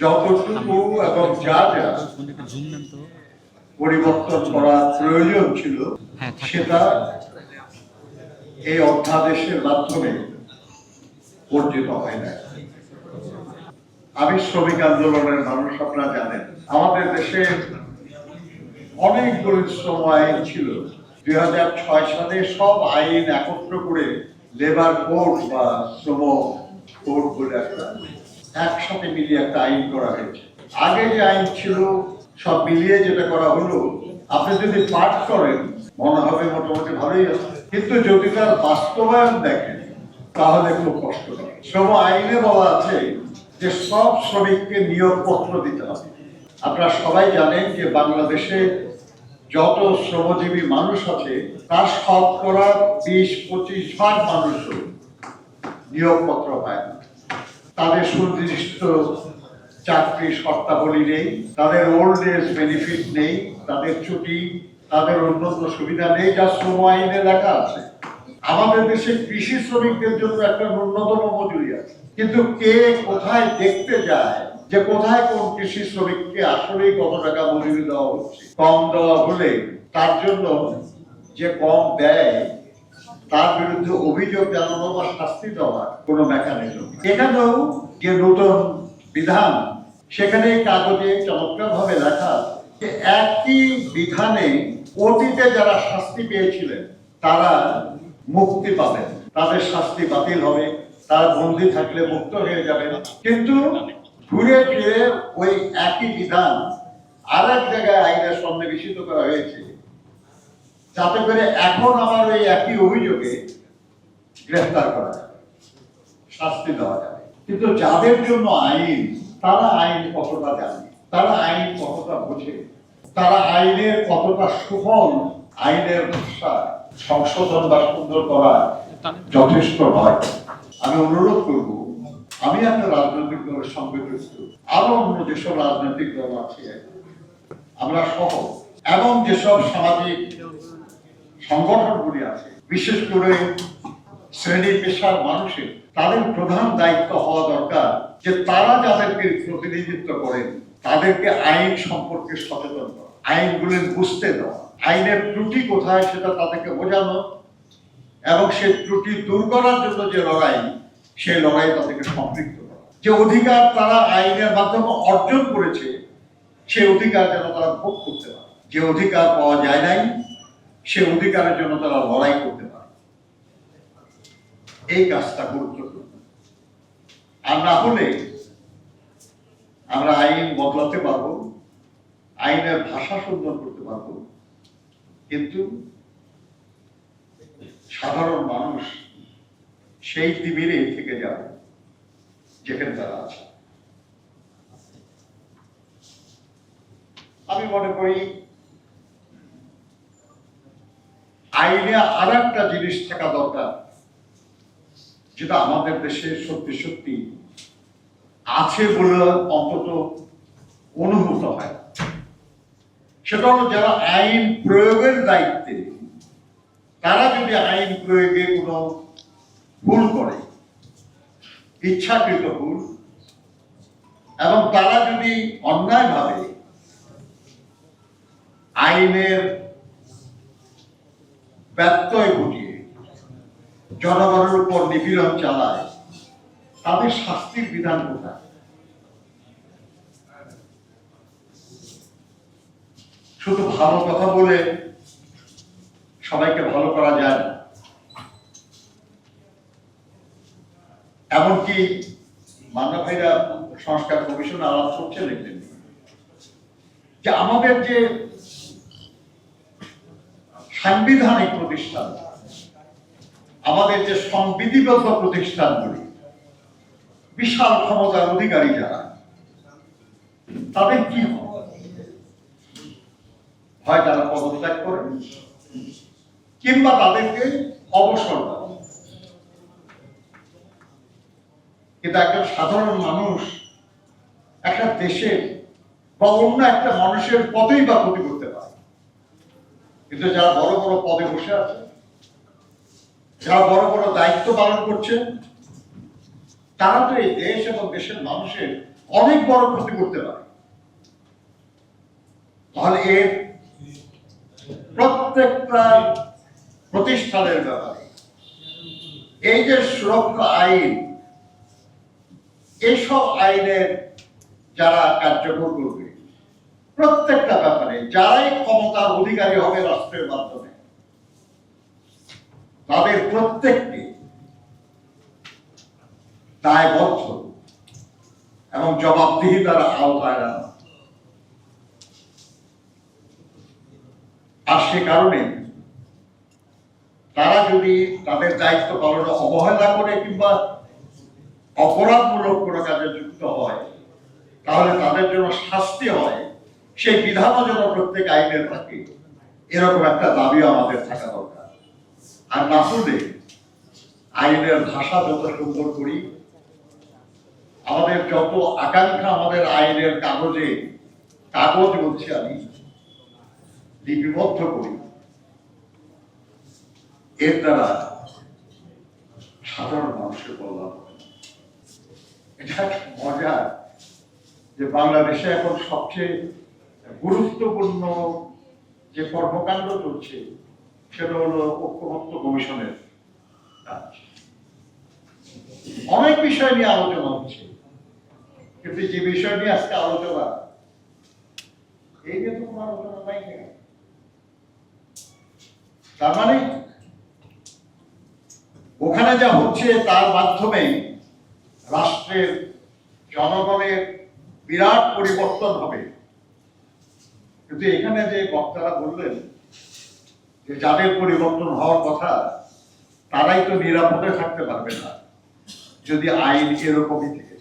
যতটুকু এবং যা যা পরিবর্তন করা প্রয়োজন ছিল সেটা এই অধ্যাদেশের মাধ্যমে অর্জিত হয় না। আমি শ্রমিক আন্দোলনের মানুষ, আপনারা জানেন আমাদের দেশে অনেকগুলো শ্রম আইন ছিল। 2006 সালে সব আইন একত্র করে লেবার কোড বা শ্রম কোড বলে একসাথে মিলিয়ে একটা আইন করা হয়েছে। আগে যে আইন ছিল সব মিলিয়ে যেটা করা হলো, আপনি যদি পাঠ করেন মনে হবে মোটামুটি ভালোই আছে, কিন্তু যদি তার বাস্তবায়ন দেখেন তাহলে খুব কষ্টকর। শ্রম আইনে বলা আছে যে সব শ্রমিককে নিয়োগপত্র দিতে হবে। আপনারা সবাই জানেন যে বাংলাদেশে যত শ্রমজীবী মানুষ আছে তার শতকরা 20-25% মানুষ নিয়োগপত্র পায় না। তাদের সুনির্দিষ্ট চাকরি শর্তাবলী নেই, তাদের ওল্ড এজ বেনিফিট নেই, তাদের ছুটি, তাদের অন্যান্য সুবিধা নেই যা শ্রম আইনে লেখা আছে। আমাদের দেশে কৃষি শ্রমিকদের জন্য একটা ন্যূনতম মজুরি আছে, কিন্তু কে কোথায় দেখতে যায় যে কোথায় কোন কৃষি শ্রমিককে আসলেই কত টাকা মজুরি দেওয়া হচ্ছে। কম দেওয়া হলে তার জন্য যে কম দেয় তার বিরুদ্ধে অভিযোগ জানানো বা শাস্তি দেওয়ার কোনো মেকানিজম। এখানেও যে নতুন বিধান, সেখানে কাগজে চমৎকার ভাবে লেখা যে একই বিধানে অতীতে যারা শাস্তি পেয়েছিলেন তারা মুক্তি পাবেন, তাদের শাস্তি বাতিল হবে, তারা বন্দী থাকলে মুক্ত হয়ে যাবেন। কিন্তু ঘুরে ফিরে ওই একই বিধান আর এক জায়গায় আইনে সন্নিবেশিত করা হয়েছে, যাতে করে এখন আমার ওই একই অভিযোগে গ্রেফতার করা যাবে, শাস্তি দেওয়া যাবে। কিন্তু যাদের জন্য আইন, তারা আইন কতটা জানে, তারা আইন কতটা বোঝে, তারা আইনের কতটা সুফল, আইনের ভাষা সংশোধন বা সুন্দর করা যথেষ্ট নয়। আমি অনুরোধ করব, আমি একটা রাজনৈতিক দলের সঙ্গে যুক্ত, আরো অন্য যেসব রাজনৈতিক দল আছে আমরা সহ, এবং যেসব সামাজিক সংগঠনগুলি আছে, বিশেষ করে শ্রেণী পেশার মানুষের, তাদের প্রধান দায়িত্ব হওয়া দরকার যে তারা যাদেরকে প্রতিনিধিত্ব করেন তাদেরকে আইন সম্পর্কে সচেতন করা, আইনগুলি বুঝতে দেওয়া, আইনের ত্রুটি কোথায় সেটা তাদেরকে বোঝানো, এবং সেই ত্রুটি দূর করার জন্য যে লড়াই, সেই লড়াই তাদেরকে সম্পৃক্ত করা। যে অধিকার তারা আইনের মাধ্যমে অর্জন করেছে সেই অধিকার যেন তারা ভোগ করতে পারে, যে অধিকার পাওয়া যায় নাই সে অধিকারের জন্য তারা লড়াই করতে পারে। এই কাজটা গুরুত্বপূর্ণ। আর না হলে আমরা আইন বদলাতে পারবো, আইনের ভাষা সুন্দর করতে পারবো, কিন্তু সাধারণ মানুষ সেই তিমিরে থেকে যাবে যেখানে তারা আছে। আমি মনে করি আইনে আর একটা জিনিস থাকা দরকার যেটা আমাদের দেশে সত্যি সত্যি আছে বলে অন্তত অনুভূত হয়। সেটা হলো যারা আইন প্রয়োগের দায়িত্বে, তারা যদি আইন প্রয়োগে কোনো ভুল করে, ইচ্ছাকৃত ভুল, এবং তারা যদি অন্যায়ভাবে আইনের ব্যত্যয় ঘটিয়ে জনগণের উপর নিপীড়ন চালায়, তাদের শাস্তির বিধান কোথায়? শুধু ভালো কথা বলে সবাইকে ভালো করা যায় না। এমনকি মান্না ভাইরা সংস্কার কমিশন আলাপ করছে, লিখলেন যে আমাদের যে সাংবিধানিক প্রতিষ্ঠান, আমাদের যে সংবিধিবদ্ধ প্রতিষ্ঠানগুলি, বিশাল ক্ষমতার অধিকারী যারা, তাদের কি হয়? তারা পদত্যাগ করেন কিংবা তাদেরকে অবসর দেন। কিন্তু একজন সাধারণ মানুষ একটা দেশের বা অন্য একটা মানুষের পদেই বা ক্ষতি করতে পারে, কিন্তু যারা বড় বড় পদে বসে আছে, যারা বড় বড় দায়িত্ব পালন করছেন, তারা তো এই দেশ এবং দেশের মানুষের অনেক বড় ক্ষতি করতে পারে। তাহলে এর প্রত্যেকটা প্রতিষ্ঠানের ব্যাপারে এই যে সুরক্ষা আইন, এইসব আইনের যারা কার্যকর করবে প্রত্যেকটা ব্যাপারে যারাই ক্ষমতার অধিকারী হবে রাষ্ট্রের মাধ্যমে, তাদের প্রত্যেককে দায়বদ্ধ এবং জবাবদিহিতার আওতায় আনা। আর সে কারণে তারা যদি তাদের দায়িত্ব পালনে অবহেলা করে কিংবা অপরাধমূলক কোনো কাজে যুক্ত হয়, তাহলে তাদের জন্য শাস্তি হয়, সেই বিধানও যেন প্রত্যেক আইনে থাকে, এরকম একটা দাবিও আমাদের থাকা দরকার। আর না হলে আইনের ভাষা যত সুন্দর করি, আমাদের যত আকাঙ্ক্ষা আমাদের আইনের কাগজ বলছি আমি লিপিবদ্ধ করি, এর দ্বারা সাধারণ মানুষের কল্যাণ হবে। এটা মজা যে বাংলাদেশে এখন সবচেয়ে গুরুত্বপূর্ণ যে কর্মকাণ্ড চলছে সেটা হলো ঐক্যমত্য কমিশনের কাজ। অনেক বিষয় নিয়ে আলোচনা হচ্ছে, কিন্তু যে বিষয় নিয়ে আজকে আলোচনা, এই নিয়ে তো কোনো আলোচনা নাই। তার মানে ওখানে যা হচ্ছে তার মাধ্যমে রাষ্ট্রের জনগণের বিরাট পরিবর্তন হবে। কিন্তু এখানে যে বক্তারা বললেন যে যাদের পরিবর্তন হওয়ার কথা তারাই তো নিরাপদে থাকতে পারবে না যদি আইন এরকমই থেকে